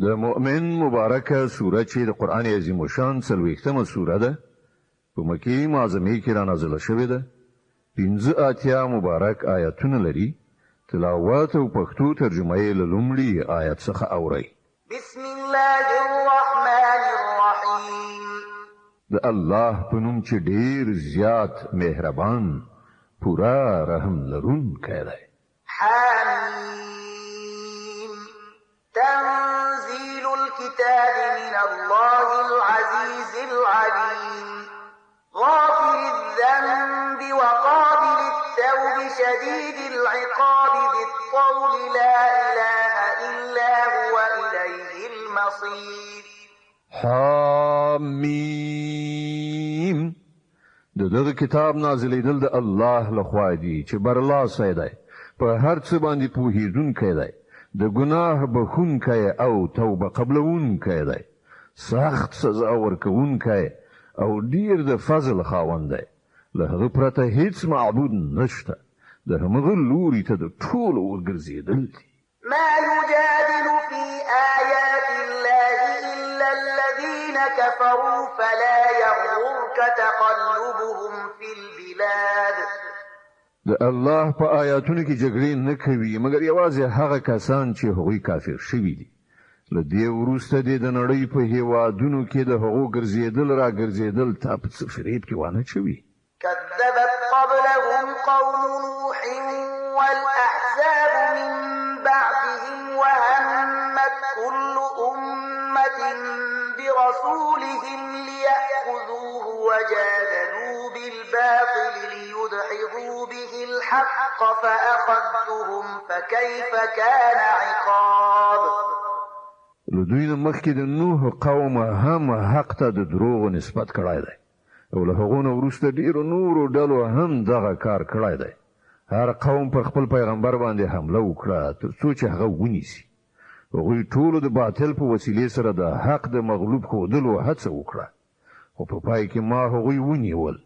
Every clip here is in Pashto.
د مؤمن مبارکه سوره چې د قران عظیم شان 40مه سوره ده په مکی معظمه کې را نازله شوې ده 15 مبارک آیاتونه لري تلاوت او پښتو ترجمه یې له لومړي آیت څخه اوري بسم الله الرحمن الرحیم د الله په نوم چې ډیر زیات مهربان پورا رحم لرونکی دی حمیم تنزيل الكتاب من الله العزيز العليم غافر الذنب وقابل التوب شديد العقاب ذي الطول لا إله إلا هو إليه المصير حمیم دغه کتاب نازلېدل د الله لخوا دی چې برلاسه دی په هر څه باندې پوهیدونکی دی د ګناه بخښونکی او توبه قبلونکی دی سخت سزا ورکوونکی او ډیر د فضل خاوند دی له هغه پرته هیڅ معبود نشته د هغه لوري ته د ټولو ورګرځېدل دي ما يجادل في آيات الله إلا الذين كفروا فلا يغررك تقلبهم في البلاد د الله په آیاتونو کې جګړې نه کوي مګر یوازې هغه کسان چې هغوی کافر شوي دي له دې وروسته د نړۍ په هیوادونو کې د هغو ګرځېدل را ګرځېدل تا په څه فریب کې وانه چوي كذبت قبلهم قوم نوح والأحزاب من بعدهم وهمت كل أمة برسولهم ليأخذوه وجادلوا بالباطل ليدحضوا به الحق فأخذتهم فكيف كان عقاب لدوی مخکې د نوح قوم هم حق ته د دروغ نسبت کړای دی او له هغو نه وروسته ډیرو نورو ډلو هم دغه کار کړای دی هر قوم پر خپل پیغمبر باندې حمله وکړه تر څو چې هغه ونیسي هغوی ټولو د باطل په وسیلې سره د حق د مغلوب ښودلو هڅه وکړه خو په پای کې ما هغوی ونیول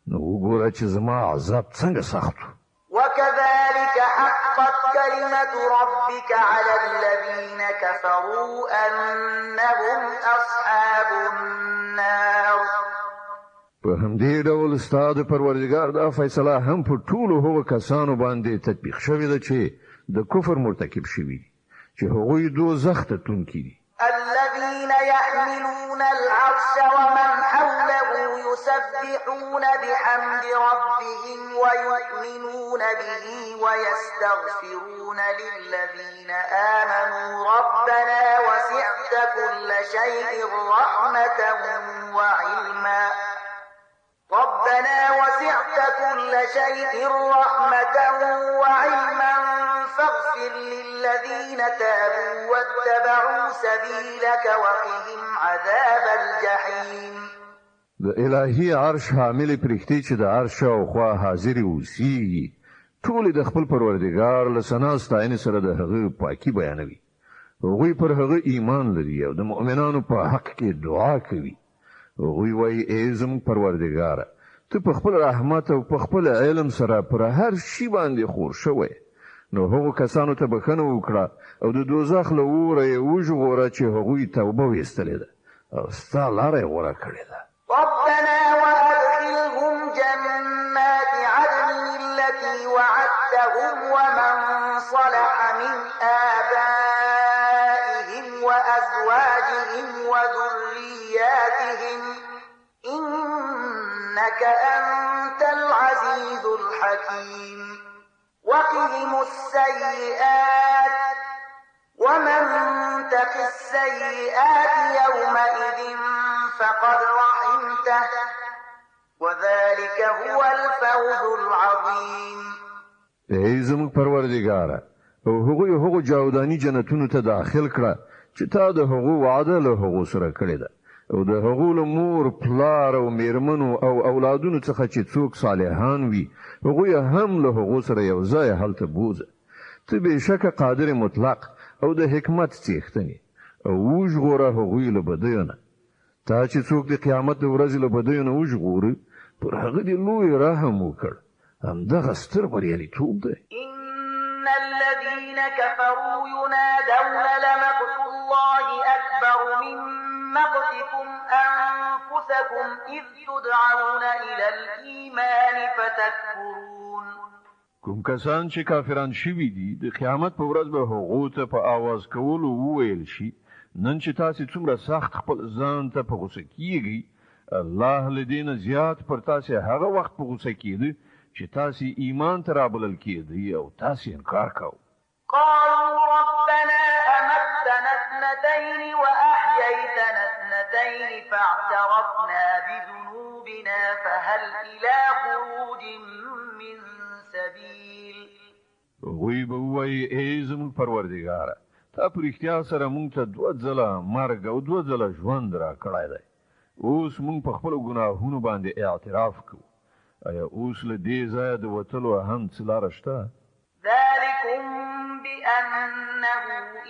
نو وګوره چې زما عذاب څنګه سخت وكذلك حقت كلمة ربك على الذين كفروا أنهم أصحاب النار په همدې ډول استاد پروردگار دا فیصله هم په ټولو هغو کسانو باندې تطبیق شوې ده چې د کفر مرتکب شوي چې هغوی دوزخ ته تلونکي دي الذين يحملون العرش ومن حوله يسبحون بحمد ربهم ويؤمنون به ويستغفرون للذين آمنوا ربنا وسعت كل شيء رحمة وعلما فاغفر للذين تابوا واتبعوا سبيلك وقهم عذاب الجحيم د الهي عرش حامل پرښتې چې د عرش او خوا حاضر اوسېږي ټول د خپل پروردگار له ثنا ستاینې سره د هغه پاکي بیانوي هغوی پر هغه ایمان لري او د مؤمنانو په حق کې دعا کوي هغوی وایي ای زموږ پروردگار ته په خپل رحمت او په خپل علم سره پر هر شي باندې خور شوی نو هغو کسانو ته بخښنه وکړه او د دوزخ له اوره یې وژغوره چې هغوی توبه ویستلې ده او ستا لاره یې غوره کړې ده ربنا وأدخلهم جنات عدن التي وعدتهم ومن صلح من آبائهم وأزواجهم وذرياتهم إنك أنت العزيز الحكيم وقهم السيئات ومن تق السيئات يومئذ فقد رحمته وذلك هو الفوز العظيم ای زموږ پروردګار او هغو جاودانی جنتونو ته داخل کړه چې تا د هغو وعده له هغو سره کړې ده او د هغو له مور پلار او میرمنو او اولادونو څخه چې څوک صالحان وي هغوی هم له هغو سره یو ځای هلته بوزه ته بېشکه قادر مطلق او د حکمت څښتنې او وژغوره هغوی له بدیو نه تا چې څوک د قیامت د ورځې له بدیو نه وژغوري پر هغه دې لوی رحم وکړ همدغه ستر بریالیتوب دی إن الذين كفروا ينادون لمقت الله إليكم أنفسكم إذ تدعون إلى الإيمان فتكفرون. کوم کسان چې کافران شوي دي د قیامت په ورځ به هغو ته په आवाज کولو وویل شي نن چې تاسو څومره سخت خپل ځان ته په غوسه کیږئ الله لدین زیات پر تاسو هغه وخت په غوسه کیږي چې تاسو ایمان ته رابلل کیږئ او تاسو انکار کوئ. قالوا ربنا أمتنا اثنتين وأحييتنا اثنتين فاعترفنا بذنوبنا فهل إلى خروج من سبيل. وی به وای ای زموږ پروردګار تا پر اختیار سره مونږ ته دوه ځله مرګ او دوه ځله ژوند را کړی دی. اوس مونږ په خپل ګناهونو باندې اعتراف کوو. آیا اوس له دې ځایه د وتلو هم څه لاره شته؟ ذلكم بأنه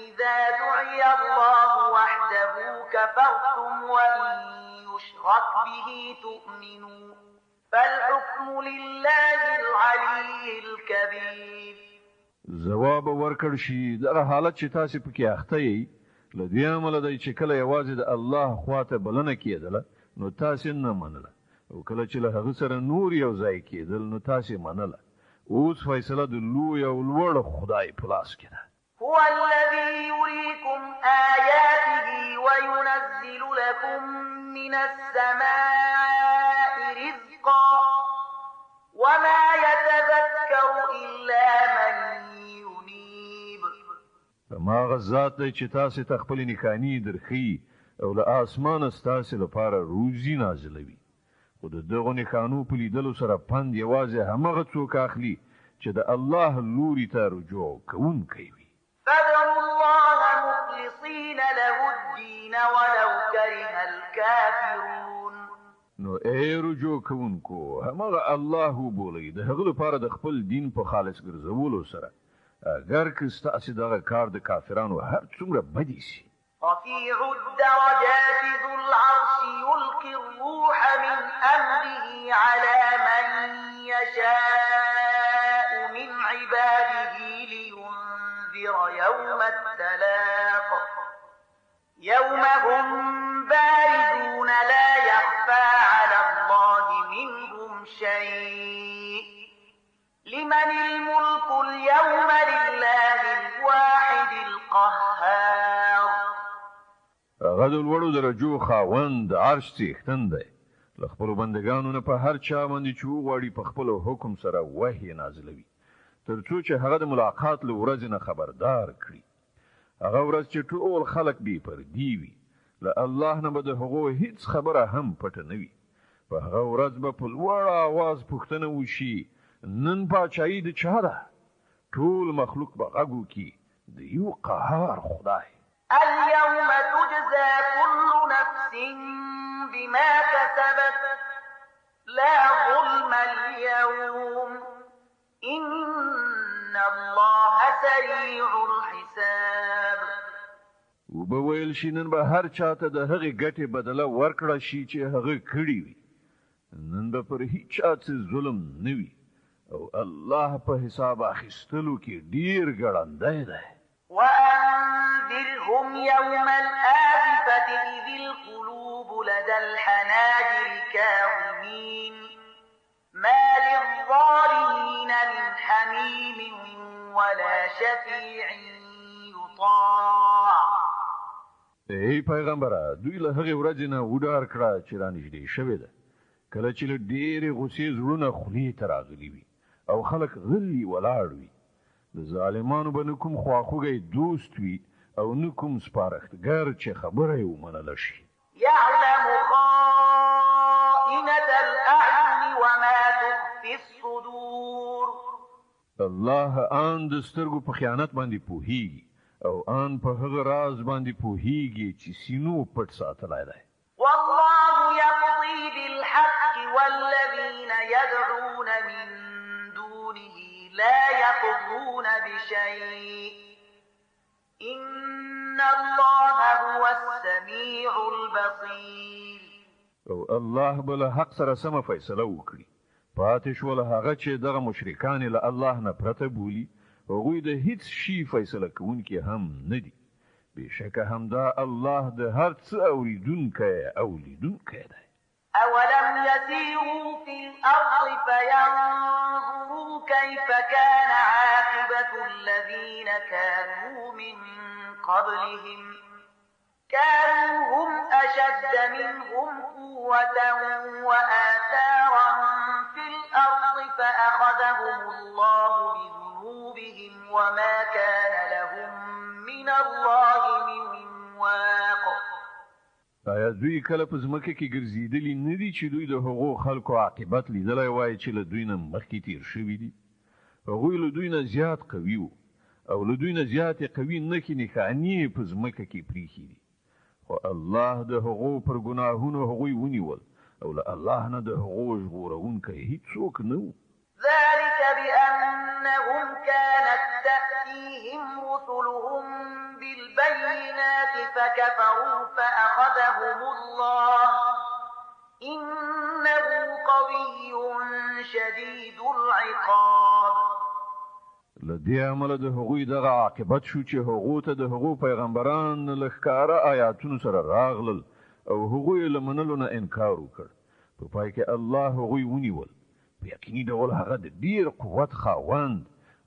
إذا دعي الله وحده كفرتم وإن يشرك به تؤمنوا فالحكم لله العلي الكبير. جواب ورکړ شي دغه حالت چې تاسو پکې اخته یې لدې عمل دی چې کله یوازې د الله خواته بلنه کېدله نو تاسو نه منله او کله چې له هغه سره نور یو ځای کېدل نو تاسو منله. اوس فیصله د لوی او لوړ خدای په لاس کې ده. هو الذي يريكم آياته وينزل لكم من السماء رزقا وما يتذكر إلا من ينيب. فما ذات دی چې تاسو ته خپل نښانې درخي او له اسمانه ستاسو لپاره روزي نازلوي. خو د دغه نښانو په لیدلو سره پند یوازې همغه څوک اخلي چې د الله لوري ته رجوع کوونکی وي. فادعوا الله مخلصين له الدين ولو كره الكافرون. نو ای رجوع کوونکو همغه الله وبولئ د هغه لپاره د خپل دین په خالص ګرځولو سره اگر که ستاسو دغه کار د کافرانو هر څومره بدی شي. رفيع الدرجات ذو العرش يلقي الروح من أمره على من يشاء من عباده لينذر يوم التلاق يوم هم بارزون لا يخفى على الله منهم شيء لمن الملك اليوم لله الواحد القهار. هغه د لوړو درجو خاوند عرش څښتن دی. له خپلو بندګانو نه په هر چا باندې چې وغواړي په خپل حکم سره وحی نازلوي تر څو چې هغه د ملاقات له ورځې نه خبردار کړي. هغه ورځ چې ټول خلک بې پردې وي له الله نه به د هغو هیڅ خبره هم پټه نه وي. په هغه ورځ به په لوړ آواز پوښتنه وشي نن پاچایي د چا ده؟ ټول مخلوق به غږ وکړي د یو قهار خدای. اليوم تجزى كل نفس بما كسبت لا ظلم اليوم إن الله سريع الحساب. وبویل شي نن به هر چاته د هغې ګټې بدله ورکړه شي چې هغه کړی وي. نن به پر هیڅ چا څه ظلم نه وي او الله په حساب اخیستلو کې ډیر ګړندی دی. وأنذرهم يوم الآزفة إذ القلوب لدى الحناجر كاظمين ما للظالمين من حميم ولا شفيع يطاع. ای پیغمبره دوی له هغې ورځې نه وډار کړه چې رانږدې شوې ده کله چې له ډېرې غوسې زړونه خولې ته راغلي وي او خلک غلي ولاړ وي. د ظالمانو به نه کوم خواخوږی دوست وي او نه کوم سپارښتګر چې خبره یې ومنله شي. يعلم خائنة الأعين وما تخفي الصدور. الله آن د سترګو په خیانت باندې پوهیږي او آن په هغه راز باندې پوهیږي چې سینو پټ ساتلی دی. والله يقضي بالحق والذين يدعون من دونه لا يقضون بشيء إن الله هو السميع البصير. او الله بل حق سره سم فیصله وکړي. پاتې شول هغه چې دغه مشرکان له الله نه پرته بولي هغوی د هیڅ شي فیصله کوونکي هم نه دي. بشک همدا الله د هر څه اوریدونکی دی. أولم يسيروا في الأرض فينظروا كيف كان عاقبة الذين كانوا من قبلهم كانوا هم أشد منهم قوة وآثارا في الأرض فأخذهم الله بذنوبهم وما كان لهم من الله من واق. آیا دوی کله په ځمکه کې ګرځېدلي نه دي چې دوی د هغو خلکو عاقبت لیدلی وای چې له دوی نه مخکې تیر شوي دي؟ هغوی له دوی نه زیات قوي وو او له دوی نه زیاتې قوي نښې نښانې په ځمکه کې پرېښي دي، خو الله د هغو پر ګناهونو هغوی ونیول او له الله نه د هغو ژغورونکی هیڅوک نه و. ذلك بأنهم كانت تأتيهم رسلهم بالبينات فكفروا فأخذهم الله إنه قوي شديد العقاب. لدې عمله د هغوی دغه عاقبت شو چې هغو ته د هغو پیغمبران له ښکاره آیاتونو سره راغلل او هغوی له منلو نه انکار وکړ. په پای کې الله هغوی ونیول. په یقیني ډول هغه د ډېر قوت خاوند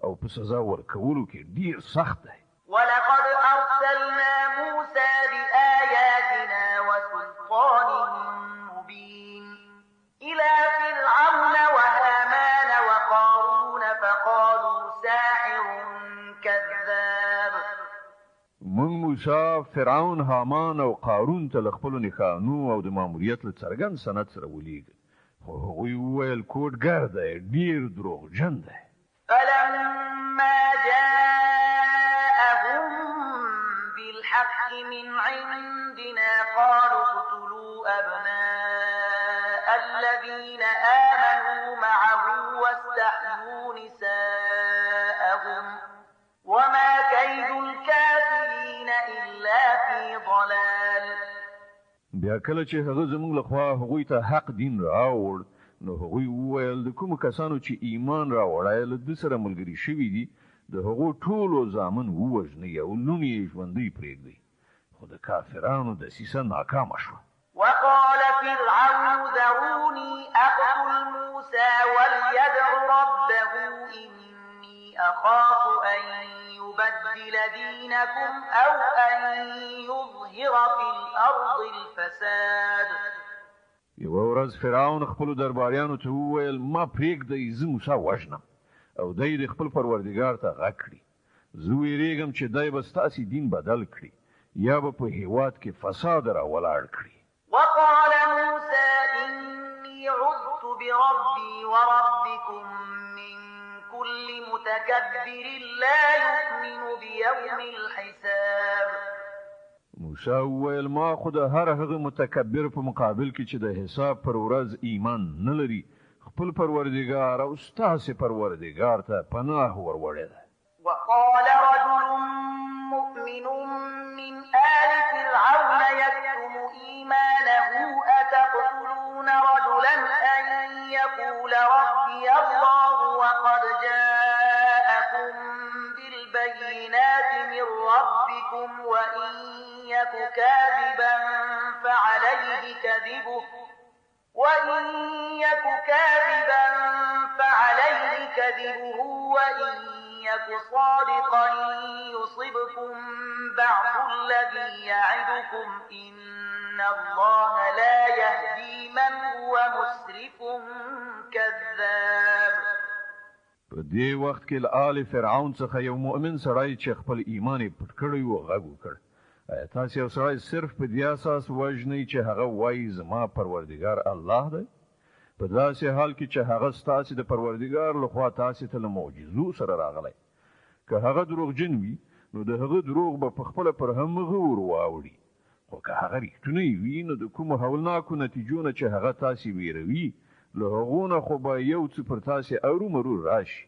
او په سزا ورکولو کې ډېر سخت دی. ولقد أرسلنا موسى بآياتنا وسلطان مبين إلى فرعون وهامان وقارون فقالوا ساحر كذاب. موږ موسی، فرعون، هامان او قارون ته له خپلو نښانو او د ماموریت له څرګند سند سره ولیږه، خو هغوی وویل کوډګر دی، ډېر دروغجن دی. فلما جاءهم بالحق من عندنا قالوا اقتلوا أبناء الذين آمنوا معه واستحيوا نساءهم وما كيد الكافرين إلا في ضلال. بیا کله چې هغه زموږ لخوا هغوی ته حق دین راوړ نو هغوی وویل د کومو کسانو چې ایمان راوړی له ده سره ملګري شوي دي د هغو ټولو زامن ووژنئ او لوڼې یې ژوندۍ پرېږدئ، خو د کافرانو دسیسه ناکامه شوه. وقال فرعون ذروني أقتل موسى وليدع ربه إني أخاف أن يبدل دينكم أو أن يظهر في الأرض الفساد. یوه ورځ فرعون خپلو درباریانو ته وویل ما پرېږدئ زه موسی وژنم او دی د خپل پروردګار ته غږ کړي، زه ویرېږم چې دی به ستاسې دین بدل کړي یا به په هېواد کې فساد راولاړ کړي. وقال موسى إني عذت بربي وربكم من كل متكبر لا يؤمن بيوم الحساب. موسی وویل ما خو د هر هغه متکبر په مقابل کې چې د حساب پر ورځ ایمان نه لري خپل پروردګار او ستاسې پروردګار ته پناه وروړې ده. وقال رجل مؤمن من آل فرعون يكتم إيمانه أتقتلون رجلا أن يقول ربي الله وقد جاءكم بالبينات من ربكم وإن يك كاذبا فعليه كذبه وإن يك صادقا يصبكم بعض الذي يعدكم إن الله لا يهدي من هو مسرف كذاب. په دې وخت کې له آل فرعون څخه یو مؤمن سړی چې خپل ایمان یې پټ کړی و غږ وکړ، آیا تاسې یو سړی صرف په دې اساس وژنئ چې هغه وایي زما پروردګار الله دی؟ په داسې حال کې چې هغه ستاسې د پروردګار لخوا تاسې ته له معجزو سره راغلی. که هغه دروغجن وي نو د هغه دروغ به په خپله پر همغه ور واوړي، خو که هغه ریښتونی وي نو د کومو هولناکو نتیجو نه چې هغه تاسې ویروي له هغو نه خو به یو څه پر تاسې ارومرو راشي.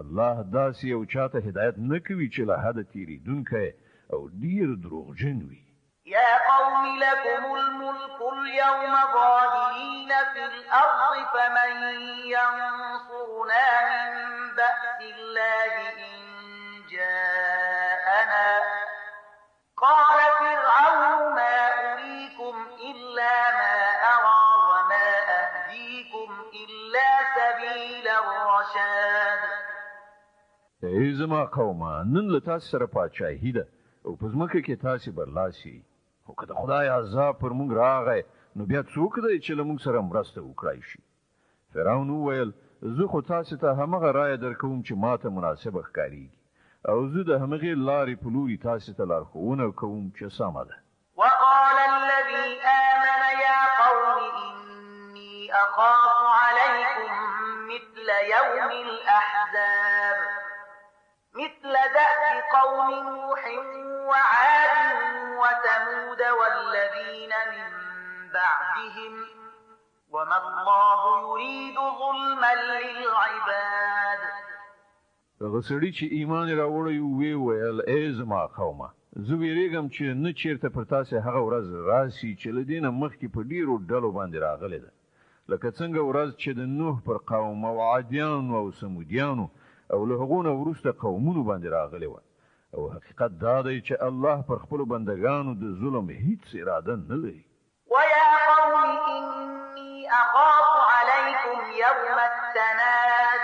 الله داسې یو چاته هدایت نه کوي چې له حده تېرېدونکی او ډېر دروغجن وي. يا قوم لكم الملك اليوم ظاهرين في الأرض فمن ينصرنا من بأس الله إن جاءنا قال فرعون ما أريكم إلا ما أرى وما أهديكم إلا سبيل الرشاد. ای زما قومه نن له تاسو سره پاچاهي ده او په ځمکه کې تاسې برلاسي خو که د خدای عذاب پر موږ راغی نو بیا څوک دی چې له موږ سره مرسته وکړای شي. فرعون وویل زه خو تاسې ته همغه رایه درکوم چې ماته مناسبه ښکارېږي او زه د همغې لارې په لوري تاسې ته لارښوونه کوم چې سمه ده. وقال الذي آمن يا قوم إني أخاف عليكم مثل يوم الأحزاب مثل دأب قوم نوح وعاد وثمود والذين من بعدهم وما الله يريد ظلما للعباد. هغه سړي چې ایمان راوړی وی ویل ای زما قومه زه ویریږم چې نه چیرته پر تاسې هغه ورځ راسي چې له دې نه مخکې په ډېرو ډلو باندې راغلې ده لکه څنګه ورځ چې د نوح پر قوم او عادیانو او سمودیانو او له هغو نه وروسته قومونو باندې راغلې وه او حقیقت دا دی چې الله پر خپلو بندګانو د ظلم هیڅ اراده نه لري. ويا قوم إني أخاف عليكم يوم التناد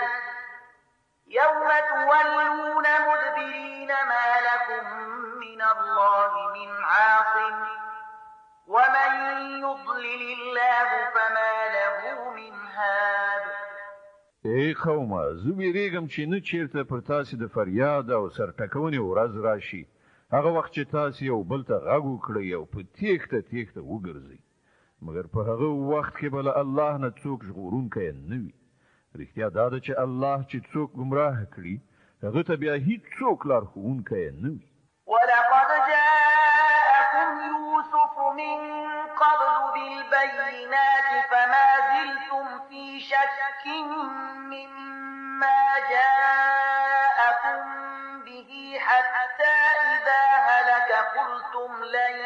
يوم تولون مدبرين ما لكم من الله من عاصم ومن يضلل الله فما له من هاد. ای قومه زه ویریږم چې نه چیرته پر تاسې د فریاد او سرټکونې ورځ راشي هغه وخت چې تاسې یو بل ته غږ وکړئ او په تیښته تیښته وګرځئ مګر په هغه وخت کې به له الله نه څوک ژغورونکی نه وي. رښتیا دا ده چې الله چې څوک ګمراه کړي هغه ته بیا هیڅوک لارښوونکی نه وي. ولقد جاءكم يوسف من قبل بالبينات فما زلتم في شك مما جاءكم به حتى إذا هلك قلتم لن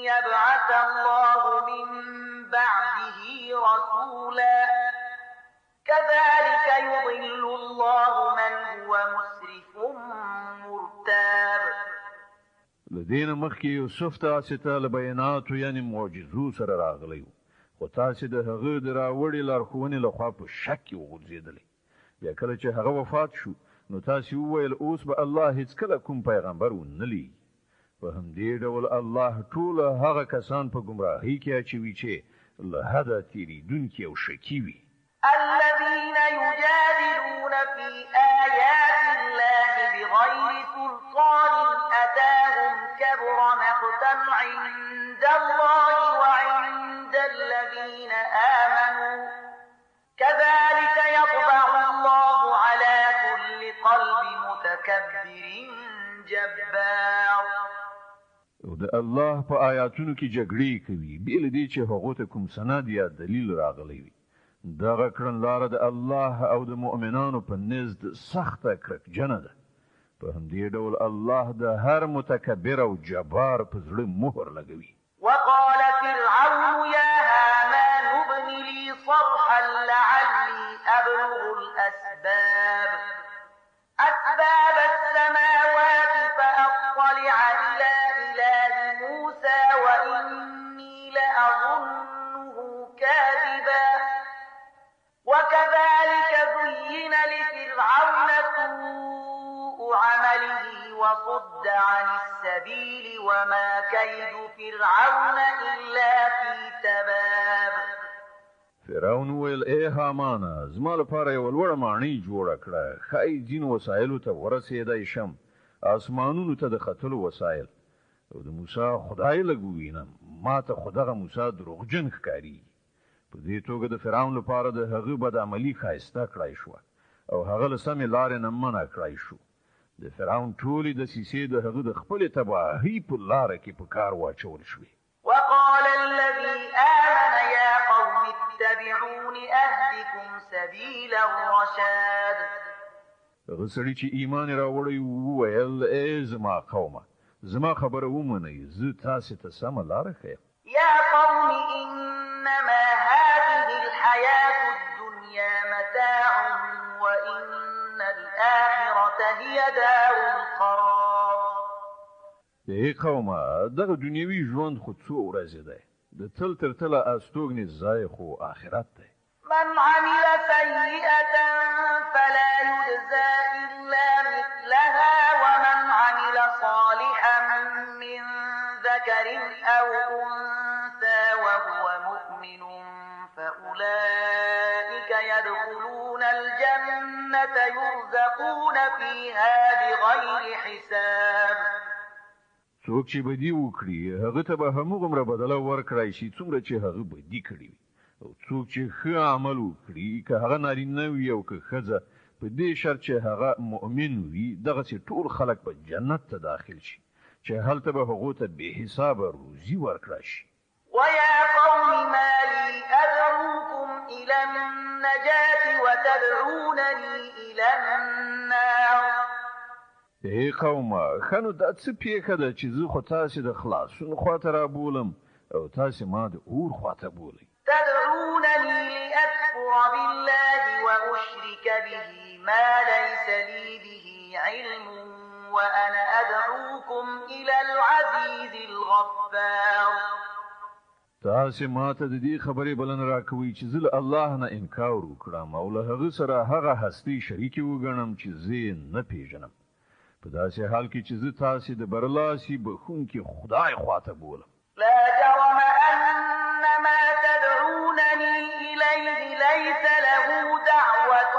يبعث الله من بعده رسولا كذلك يضل الله من هو مسرف مرتاب. لدین مخکې یوسف تاسې ته له بیاناتو یعنې معجزو سره راغلی و خو تاسې د هغه د راوړې لارښوونې لخوا په شک کې وغورځېدلی. بیا کله چې هغه وفات شو نو تاسې وویل اوس به الله هیڅکله کوم پیغمبر ونه لیږي. په همدې ډول الله ټوله هغه کسان په ګمراهۍ کې اچوي چې له حده تېرېدونکي او شکي وي. الذين يجادلون في آيات الله بغير سلطان أتاهم كبر مقتا عند الله وعند الذين آمنوا كذلك يطبع الله على كل قلب متكبر جبار. او د الله په آیاتونو کې جګړې کوي بې له دې چې هغو ته کوم سند یا دلیل راغلی وي. دغه کړنلاره د الله او د مؤمنانو په نزد سخته کرکجنه ده. په همدې ډول الله د هر متکبر او جبار په زړه مهر لګوي. وقال فرعون يا هامان ابن لي صرحا لعلي أبلغ الأسباب السماوات فأطلع إلى إله موسى وإني لأظنه كاذبا وكذلك زين لفرعون سوء عمله وصد عن السبيل وما كيد فرعون إلا في تباب. فرعون ویل ای هامانه زما لپاره یو لوړه ماڼۍ جوړه کړه ښایي ځینو وسایلو ته ورسېدی شم اسمانونو ته د ختلو وسایل او د موسی خدای لږ ووینم ما ته خو دغه موسی دروغجن ښکارېږي. په دې توګه د فرعون لپاره د هغه بدعملي ښایسته کړای شوه او هغه له سمې لارې نه منع کړای شو. د فرعون ټولې دسیسې د هغه د خپلې تباهۍ په لاره کې په کار واچول شوې. وقال الذي آمن يا قوم اتبعون أهدكم سبيل الرشاد. هغه سړي چې ایمان راوړی وویل ای زما قومه زما خبره ومنئ زه تاسې ته سمه لاره ښیم. يا قوم إنما هذه الحياة الدنيا متاع وإن الآخرة هي دار القرار. ای قومه دغه دنیوي ژوند خو څو ورځې دی د تل تر تله استوګنې ځای خو آخرت دی من عمل سيئة فلا يجزى إلا مثلها ومن عمل صالحا من ذكر أو أنثى وهو مؤمن فأولئك يدخلون الجنة يرزقون فيها بغير حساب څوک چې بدی وکړي هغه ته به همغومره بدله ورکړای شي څومره چې هغه بدی کړی وي او څوک چې ښه عمل وکړي که هغه نارینه وي او که ښځه په دې شرط چې هغه مؤمن وي دغسې ټول خلک به جنت ته داخل شي چې هلته به هغو ته بې حسابه روزي ورکړای شي ويا قوم ما لي أدعوكم إلى النجاة وتدعونني إلى النار ای قومه ښه نو دا څه پېښه ده چې زه خو تاسې د خلاصون خواته رابولم او تاسې ما د اور خواته بولئ تدعونني لأكفر بالله وأشرك به ما ليس لي به علم وأنا أدعوكم إلى العزيز الغفار تاسې ما ته د دې خبرې بلنه راکوئ چې زه له الله نه انکار وکړم او له هغه سره هغه هستي شریکې وګڼم چې زه یې نه پېژنم په داسې حال کې چې زه تاسې د برلاسي بخونکي خدای خواته بولم لا جرم أن ما تدعونني إليه ليس له دعوة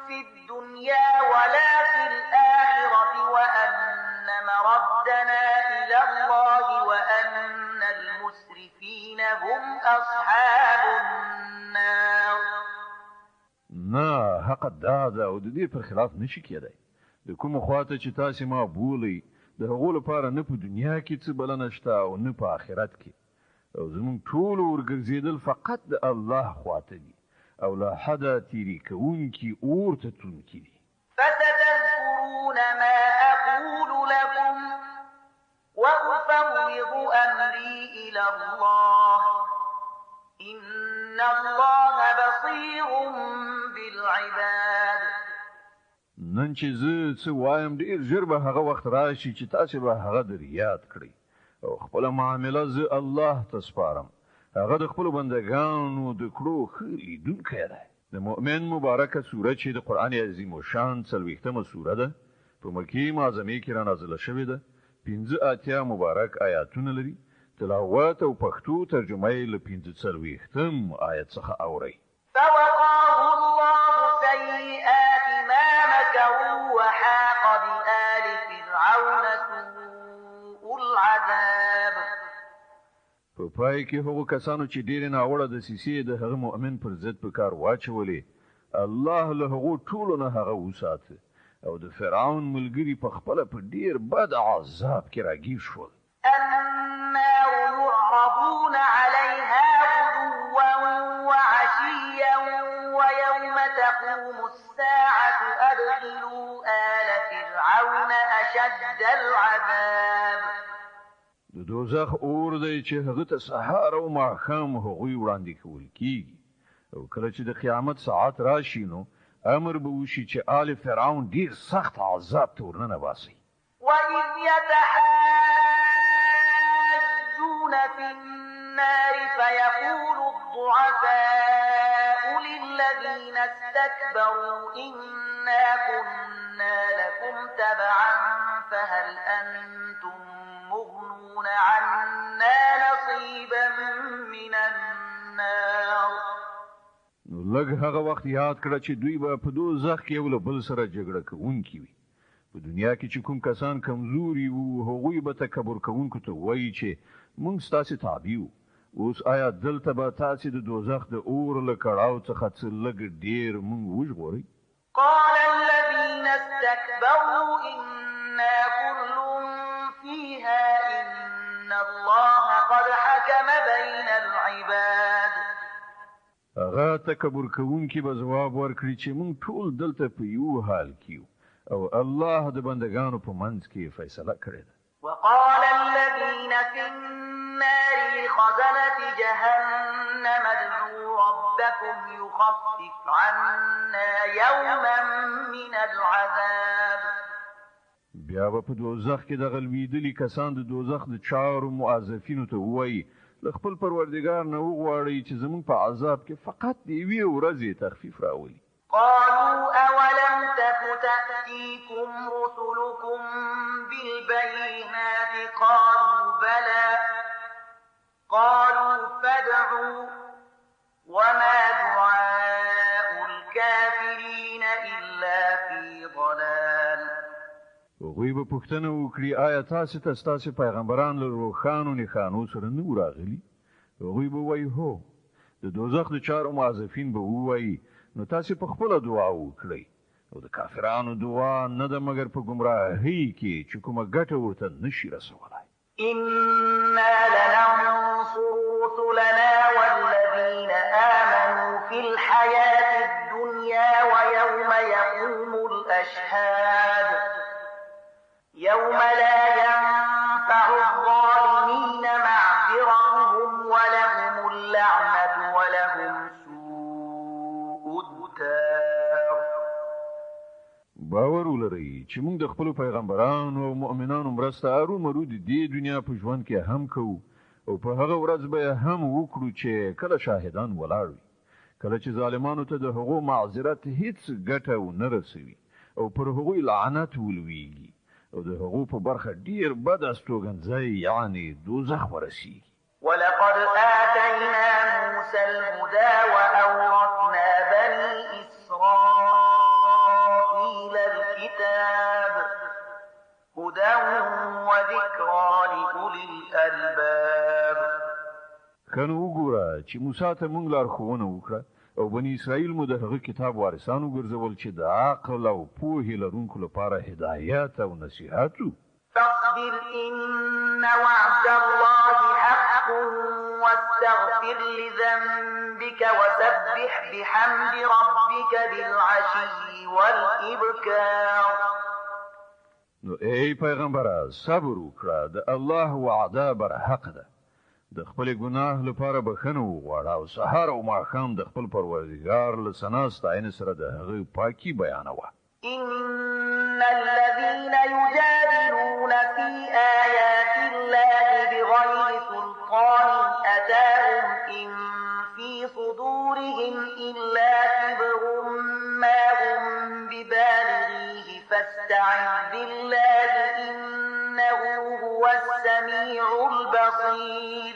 في الدنيا ولا في الآخرة وأن مردنا إلى الله وأن المسرفين هم أصحاب النار نه حق دا ده او د دې پر خلاف نشي کېدی د کوم خواته چې تاسې ما بولئ د هغو لپاره نه په دنیا کې څه بلنه شته او نه په آخرت کې او زموږ ټولو ورګرځېدل فقط د الله خواته دي او له حده تیرې کوونکي اور ته تلونکي دي فستذكرون ما أقول لكم وأفوض أمري إلى الله إن الله بصير بالعباد نن چې زه څه وایم ډېر ژر به هغه وخت راشي چې تاسې به هغه در یاد کړئ او خپله معامله زه الله ته سپارم هغه د خپلو بندګانو د کړو ښه لیدونکی دی د مؤمن مبارکه سوره چې د قرآن عظیم الشان 40مه سوره ده په مکې معظمې کې رانازله شوې ده 85 مبارک آیاتونه لري تلاوت او پښتو ترجمه یې له 45 آیت څخه اورئ فوقاه الله سيئات ما مكروا وحاق بآل فرعون سوء العذاب په پای کې هغو کسانو چې ډېرې ناوړه دسیسې د هغه مؤمن پر ضد په کار واچولې الله له هغو ټولو نه هغه وساته او د فرعون ملګري په خپله په ډېر بد عذاب کې راګیر شول النار يعرضون عليها غدوا وعشيا ويوم تقوم الساعة أدخلوا آل فرعون أشد العذاب د دوزخ اور دی چې هغه ته سهار او ماښام هغوی وړاندې کول کیږي او کله چې د قیامت ساعت راشي نو امر به وشي چې آل فرعون ډېر سخت عذاب ته ورننه باسي وإذ يتحاجون في النار فيقول الضعفاء للذين استكبروا إنا كنا لكم تبعا فهل أنتم مغنون عنا نصيبا من النار نو لږ هغه وخت یاد کړه چې دوی به په دوزخ کې یو له بل سره جګړه کوونکي وي په دنیا کې چې کوم کسان کمزوري وو هغوی به تکبر کوونکو ته وایي چې موږ ستاسې تابع یو اوس آیا دلته به تاسې د دوزخ د اور له کړاو څخه څه لږ ډېر موږ وژغورئ قال الذين استكبروا إنا كل فيها إن الله قد حكم بين العباد هغه تکبر کوونکي به ځواب ورکړي چې موږ ټول دلته په یو حال کې او الله د بندگانو په منځ کې فیصله کړې ده وقال الذين في النار لخزنة جهنم ادعوا ربكم يخفف عنا يوما من العذاب بیا به په دوزخ کې دغه لوېدلي کسان د دوزخ د چارو موظفینو ته ووایي له خپل پروردګار نه وغواړئ چې زموږ په عذاب کې فقط د یوې ورځې تخفیف راولي. قالوا أولم تك تأتيكم رسلكم بالبينات قالوا بلى قالوا فادعوا وما دعاء الكافرين إلا في ضلال. هغوی به پوښتنه وکړي آیا تاسو ته ستاسو پیغمبران له روښانو نښانو سره نه وو راغلي؟ هغوی به وایي هو. د دوزخ د چارو موظفین به ووایي نو تاسو په خپله دعا وکړئ او د کافرانو دعا نه ده مګر په ګمراهۍ کې چې کومه ګټه ورته نشي رسولی. إنا لننصر رسلنا والذين آمنوا في الحياة الدنيا ويوم يقوم الأشهاد يوم لا ينفع الظالمين معذرتهم ولهم اللعنة ولهم سوء الدار. باور ولرئ چې موږ د خپل پیغمبرانو او مؤمنانو مرسته ارومرو د دې دنیا په ژوند کې هم کوو او په هغه ورځ به هم وکړو چې کله شاهدان ولاړ وي کله چې ظالمانو ته د هغو معذرت هیڅ ګټه ونه رسوي او پر هغوی لعنت ولویږي او د هغو په برخه ډیر بد استوګنځی یعنی دوزخ ورسیږي. ولقد آتينا موسى الهدى وأورثنا بني إسرائيل الكتاب هدى وذكرى لأولي الألباب. کنه وګوره چې موسی ته موږ لارښوونه وکړه او بني اسرائیل مو د هغه کتاب وارثان وګرځول چې د عقل او پوهې لرونکو لپاره هدایت او نصیحت وو. فاصبر إن وعد الله حق واستغفر لذنبك وسبح بحمد ربك بالعشي والإبكار. نو ای پیغمبره صبر وکړه د الله وعده بر حق ده. د خپل ګناه لپاره بخښنه وغواړه او سهار او ماښام د خپل پروردګار له ثنا ستاینې سره د هغه پاکي بیانوه. إن الذين يجادلون في آيات الله بغير سلطان أتاهم إن في صدورهم إلا كبر ما هم ببالغيه فاستعذ بالله إنه هو السميع البصير.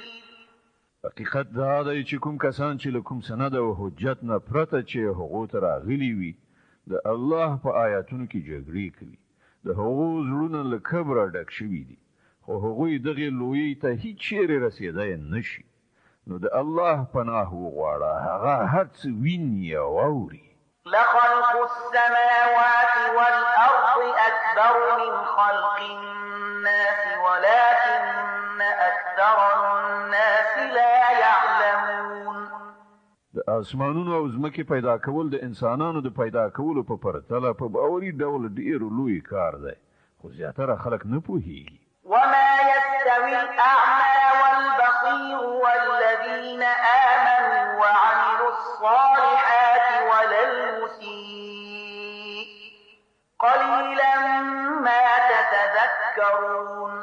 حقیقت دا دی چې کوم کسان چې له کوم سند او حجت نه پرته چې هغو ته راغلي وي د الله په آیاتونو کې جګړې کوي د هغو زړونه له کبره ډک شوي دي خو هغوی دغې لویۍ ته هیڅ چیرې رسېدی نشي. نو د الله پناه وغواړه هغه هر څه ویني او اوري. لخلق السماوات والأرض أكبر من خلق الناس ولكن أكثر الناس لا يعلمون. د اسمانونو او ځمکې پیدا کول د انسانانو د پیدا کولو په پرتله په باوري ډول ډیر لوی کار دی خو زیاتره خلک نه پوهیږي. وما يستوي الأعمى والبصير والذين آمنوا وعملوا الصالحات ولا المسيء قليلا ما تتذكرون.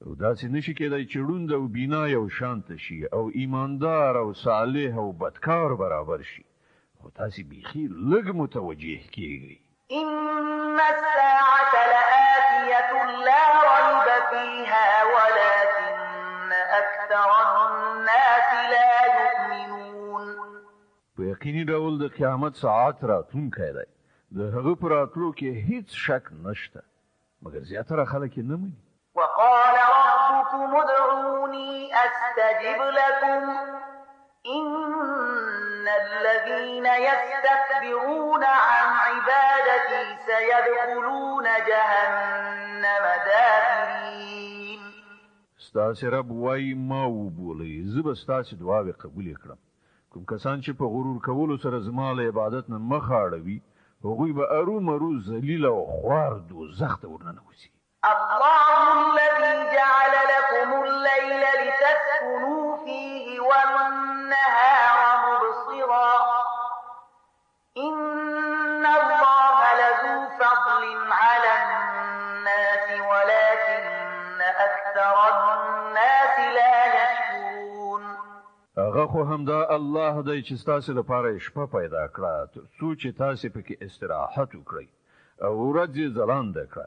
او داسې نشي کېدای چې ړوند او بینا یو شانته شي او ایماندار او صالح او بدکار برابر شي خو تاسې بیخي لږ متوجه کېږئ. إن الساعة لآتية لا ريب فيها ولكن أكثر الناس لا يؤمنون. په یقیني ډول د قیامت ساعت راتلونکی دی د هغه په راتلو کې هیڅ شک نشته مګر زیاتره خلک یې نه مني. وقال ربكم ادعوني أستجب لكم إن الذين يستكبرون عن عبادتي سيدخلون جهنم داخرين. ستاسې رب وایي ما وبولئ زه به ستاسې دعاوې قبولې کړم. کوم کسان چې په غرور کولو سره زما له عبادت نه مخ اړوي هغوی به ارومرو ذلیل او خوار دوزخ ته ورننوځي. الله الذي جعل لكم الليل لتسكنوا فيه والنهار مبصرا إن الله لذو فضل على الناس هغه خو همدا الله دی چې ستاسو لپاره شپه پیدا کړه تر څو چې تاسو پکې استراحت وکړئ او ورځ یې ځلانده کړه.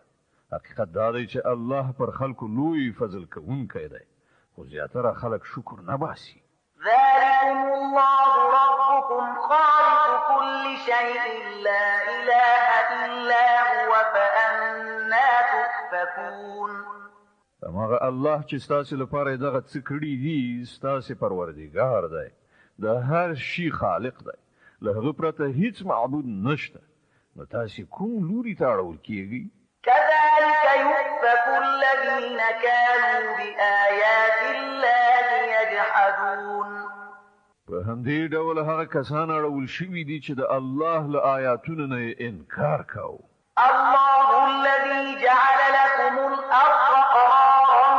حقیقت دا دی چې الله پر خلکو لوی فضل کوونکی دی خو زیاتره خلک شکر نه باسي. ذلكم الله ربكم خالق كل شيء لا إله إلا هو فأنا تؤفكون. هماغه الله چې ستاسو لپاره دغه څه کړي دي ستاسو پروردګار دی، د هر شي خالق دی، له هغه پرته هیڅ معبود نشته. نو تاسو کوم لوري ته اړول کیږئ؟ كذلك يؤفك الذين كانوا بآيات الله يجحدون. په همدې ډول هغه کسان اړول شوي دي چې د الله له آیاتونو نه انکار کاوه. الله الذي جعل لكم الأرض قرارا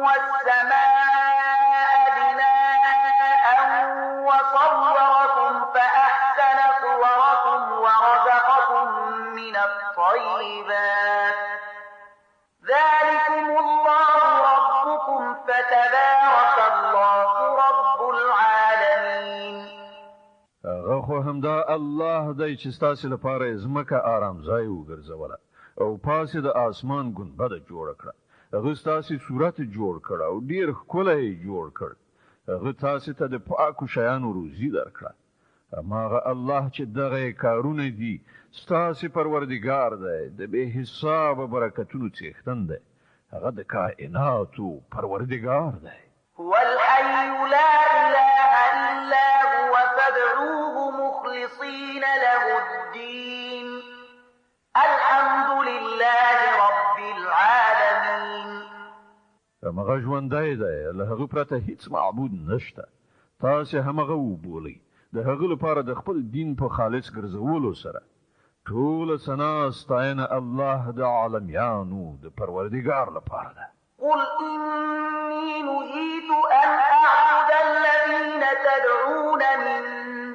والسماء بناء وصوركم فأحسن صوركم ورزقكم من الطيبات ذلكم الله ربكم فتبارك الله رب العالمين. هغه خو همدا الله دی چې ستاسو لپاره ځمکه آرام ځای وګرځوله او پاسه د آسمان ګنبده جوړ کړه. هغه ستاسو صورت جوړ کړ او ډیر ښکلی جوړ کړ. هغه تاسو ته د پاکو شیانو روزي درکړه. هماغه الله چې دغه کارونه دي ستاسو پروردګار دی، د بې حساب برکتونو څښتن دی. هغه د کائناتو پروردګار دی. هو الحي لا إله إلا هو فادعوه مخلصين له الدين الحمد لله رب العالمين. هماغه ژوندی دی، له هغه پرته هیڅ معبود نشته. تاسو هماغه وبولئ د هغه لپاره د خپل دین په خالص ګرځولو سره. ټول ثنا ستاینه الله د عالمیانو د پروردګار لپاره ده. قل إني نهيت أن أعبد الذين تدعون من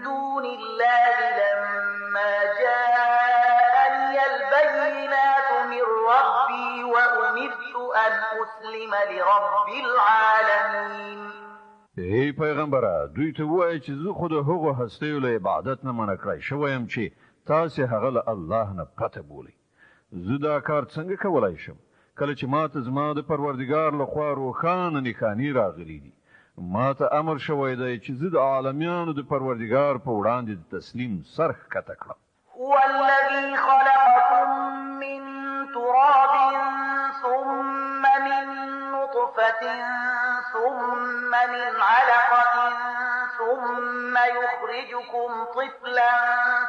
دون الله لما جاءني البينات من ربي وأمرت أن أسلم لرب العالمين. ای پیغمبره دوی ته وایي چې زه خو د هغو هستیو له عبادت نه منع کړی شوی یم چې تاسو هغه له الله نه پرته بولئ. زه دا کار څنګه کولی شم کله چې ماته زما د پروردګار لخوا روښانه نښانې راغلي دي. ماته امر شوی دی چې زه د عالمیانو د پروردګار په وړاندې د تسلیم سر ښکته کړم. هو الذي خلقكم من تراب ثم من نطفة ثم من علقة ثم يخرجكم طفلا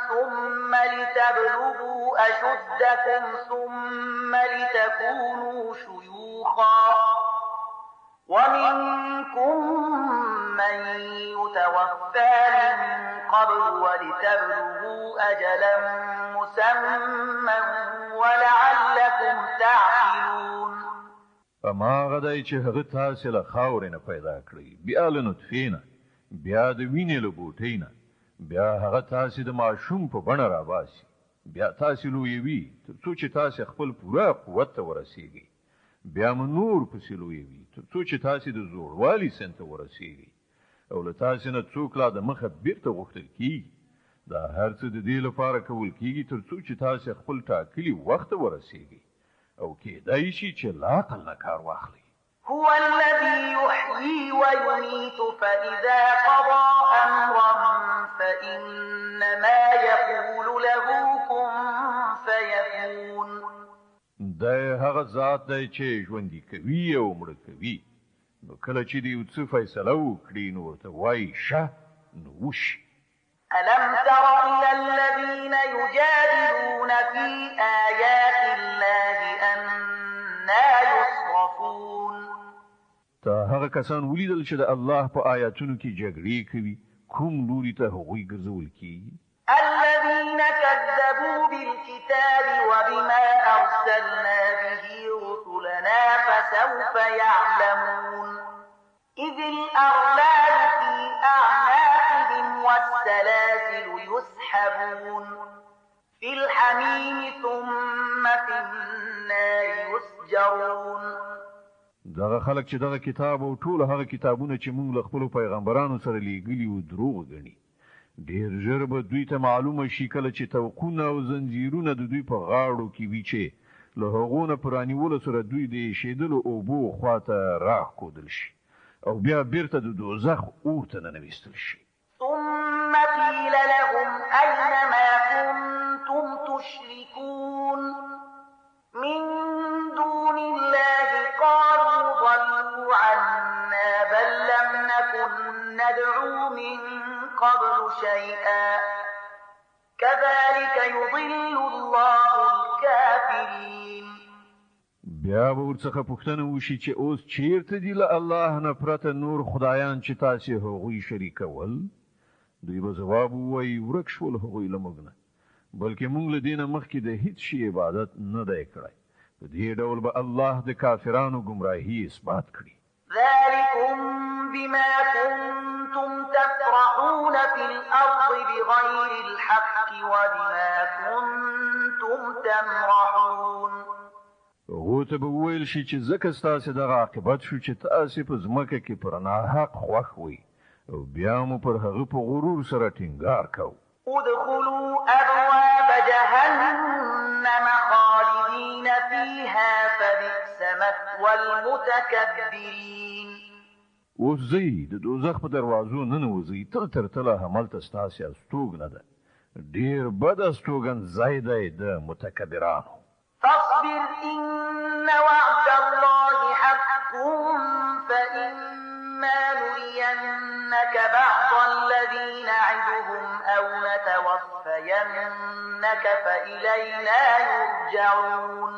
ثم لتبلغوا أشدكم ثم لتكونوا شيوخا ومنكم من يتوفى من قبل ولتبلغوا أجلا مسمى ولعلكم تعقلون. هماغه دی چې هغه تاسو له خاورې نه پیدا کړی، بیا له نطفې نه، بیا د وینې له بوټۍ نه، بیا هغه تاسو د ماشوم په بڼه راباسي، بیا تاسو لویوي تر څو چې تاسو خپل پوره قوت ته ورسیږئ، بیا مو نور پسې لویوي تر څو چې تاسو د زوړوالي سن ته ورسیږئ، او له تاسو نه څوک لا د مخه بیرته غوښتل کیږي. دا هر څه د دې لپاره کول کیږي تر څو چې تاسو خپل ټاکلي وخت ته ورسیږئ او کېدای شي چې له عقل نه کار واخلئ. هو الذي يحيي ويميت فإذا قضى أمرا فإنما يقول له كن فيكون. دا هغه ذات دی چې ژوندي کوي او مړه کوي. نو کله چې د یو څه فیصله وکړي نو ورته وایي شه نو وشي. ألم تر إلى الذين يجادلون في آيات الله أنى يصرفون. تا هغه کسان ولیدل چې د الله په آیاتونو کې جګړې کوي، کوم لوري ته هغوی ګرځول کیږي؟ الذين كذبوا بالكتاب وبما أرسلنا به رسلنا فسوف يعلمون. إذ الأغلال في أعناقهم والسلاسل يسحبون في الحميم ثم في النار يسجرون. دغه خلک چې دغه کتاب او ټول هغه کتابونه چې موږ له خپل پیغمبرانو سره لیږلي وو دروغ ګڼي ډیر ژر به دوی ته معلومه شي کله چې توقونه او زنجیرونه د دوی په غاړو کې وي چې له هغو نه پرانیولو سره دوی د شیدلو اوبو خواته راښکودل شي او بیا بیرته د دوزخ اور ته ننویستل شي ثم قيل لهم أين ما كنتم تشركون من دون الله قالوا ضلوا عنا بل لم نكن ندعو من قبل شيئا كذلك يضل الله الكافرين بیا به ورڅخه پوښتنه وشي چې اوس چیرته دی له الله نه پرته نور خدایان چې تاسو هغوی شریکول دوی به جواب وایي ورک شول هغوی له موږ نه بلکې موږ له دینه مخکې د هیڅ شي عبادت نه دی کړی په دې ډول به الله د کافرانو گمراهي اثبات کړي ذلكم بما كنتم تفرحون في الأرض بغير الحق وبما كنتم تمرحون هغه ته به ویل شي چې ځکه ستاسو دغه عاقبت شو چې تاسو په ځمکه کې پر ناحق خوښ وئ او بیا مو پر هغه په غرور سره ټینګار کوو ادخلوا أبواب جهنم خالدين فيها فبئس مثوى المتكبرين اوس زی د دوزخ په دروازو ننوځئ تر تله هملته ستاسو استوګنه ده ډیر بد استوګن ځای دی د متکبرانو فاصبر إن وعد الله حق فإما نرينك بعض الذي نعدهم أو نتوفينك فإلينا يرجعون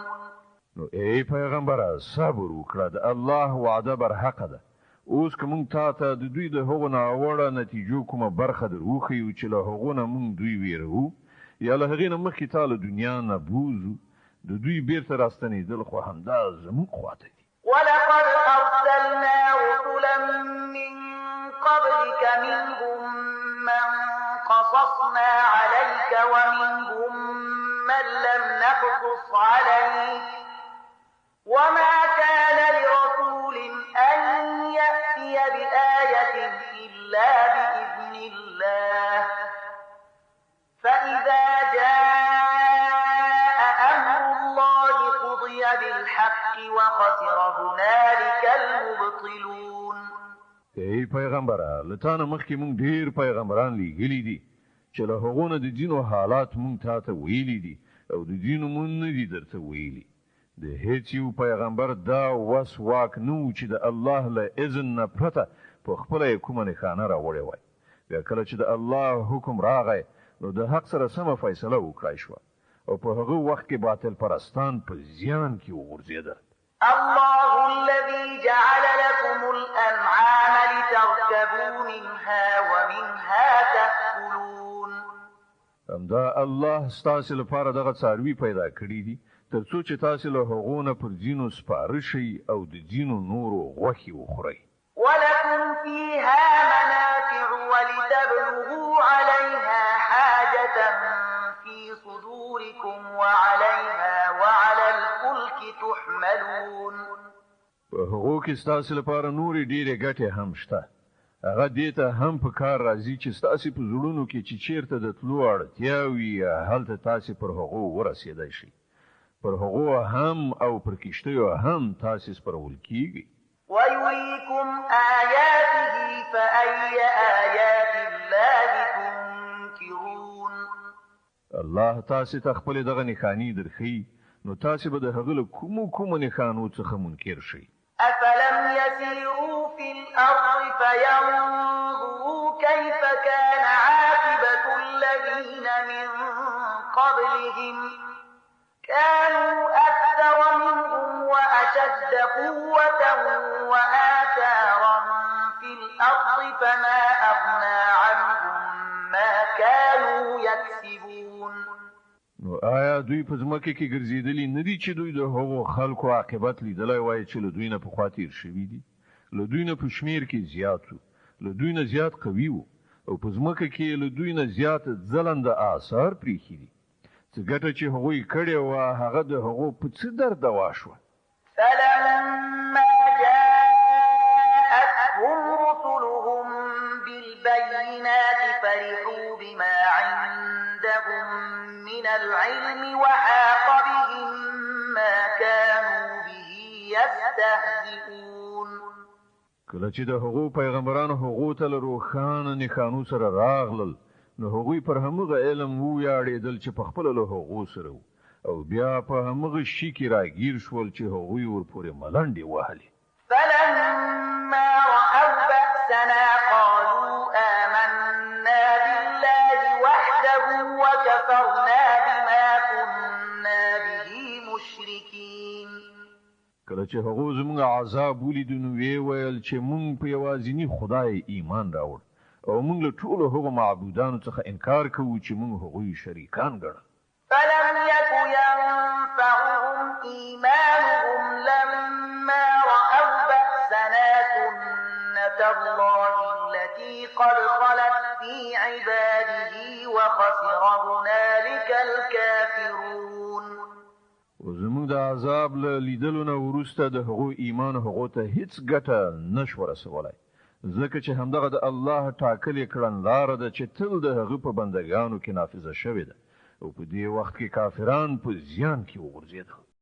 نو ای پیغمبره صبر وکړه د الله وعده برحق ده اوس که موږ تا ته د دوی د هغو ناوړه نتیجو کومه برخه در وښیو چې له هغو نه موږ دوی ویروو یا له هغې نه مخکې تا له دنیا نه بوزو د دوی بیرته راستنېدل خو همدا زموږ خواته دي ولقد أرسلنا رسلا من قبلك منهم من قصصنا عليك ومنهم من لم نقصص عليك وما كان لرسول أن يأتي بآية إلا بإذن الله فإذا جاء أمر الله قضي بالحق وخسر هنالك المبطلون ای پیغمبره لتانه مخکې مونږ ډیر پیغمبران لیږلي دي چې له هغو نه د دینو حالات مونږ تا ته ویلي دي او د دینو مونږ نه دي درته ویلي د هیڅ یو پیغمبر دا وس واک نه و چې د الله له اذن نه پرته په خپله یې کومه نښانه راوړې وای بیا کله چې د الله حکم راغی نو د حق سره سمه فیصله وکړای شوه او په هغه وخت کې باطل پرستان په زیان کې وغورځېدل الله الذي جعل لكم الأنعام لتركبوا منها ومنها تأكلون همدا الله ستاسو لپاره دغه څاروي پیدا کړي دي تر څو چې تاسو له هغو نه پر ځینو سپاره شئ او د ځینو نورو غوښې وخورئ ولكم فيها منافع ولتبلغوا عليها حاجة في صدوركم وعليها وعلى الفلك تحملون په هغو کې ستاسو لپاره نورې ډېرې ګټې هم شته هغه دې ته هم په کار راځي چې ستاسو په زړونو کې چې چیرته د تلو اړتیا وي هلته تاسو پر هغو ورسېدای شئ پر هغو هم او پر کشتیو هم تاسو سپرول کیږي ويريكم آياته فأي آيات الله تنكرون الله تاسو ته خپل دغه نښانې درخي نو تاسو به د هغه له کومو نښانو څخه منکر شئ أفلم يسيروا في الأرض فينظروا كيف كان عاقبة الذين من قبلهم كانوا أكثر منهم وأشد قوة وآثارا في الأرض فما أغنى عنهم ما كانوا يكسبون نو آیا دوی په ځمکه کې ګرځېدلي نه دي چې دوی د هغو خلکو عاقبت لیدلی وای چې له دوی نه پخوا تېر شوي دي له دوی نه په شمېر کې زیات وو له دوی نه زیات قوي وو او په ځمکه کې له دوی نه زیات ځلنده آثار پرېښي دي څه ګټه چې هغوی کړې وه هغه د هغو په څه درد دوا شوه فلما جاء العلم وحاق بهم ما كانوا به يستهزئون. کله چې د هغو پیغمبرانو هغو ته له روښانه نښانو سره راغلل نو هغوی پر همغه علم ویاړېدل چې په خپله له هغو سره و او بیا په همغه شي کې راګیر شول چې هغوی ورپورې ملنډې وهلې. فلما رأوا بأسنا قالوا آمنا بالله وحده وكفرنا بما كنا به مشركين. کله چې هغو زموږ عذاب ولیدو نو ویې ویل چې موږ په یوازیني خدای ایمان راوړ او موږ له ټولو هغو معبودانو څخه انکار کوو چې موږ هغوی شریکان ګڼل. فلم يك ينفعهم إيمانهم لما رأوا بأسنا سنة الله التي قد خلت في عباده وخسر هنالك الكافرون. زموږ د عذاب له لیدلو نه وروسته د هغو ایمان هغو ته هیڅ ګټه نشوه رسولی ځکه چې همدغه د الله ټاکلې کړنلاره ده چې تل د هغه په بندګانو کې نافذه شوې ده او په دې وخت کې کافران په زیان کې وغورځېدل.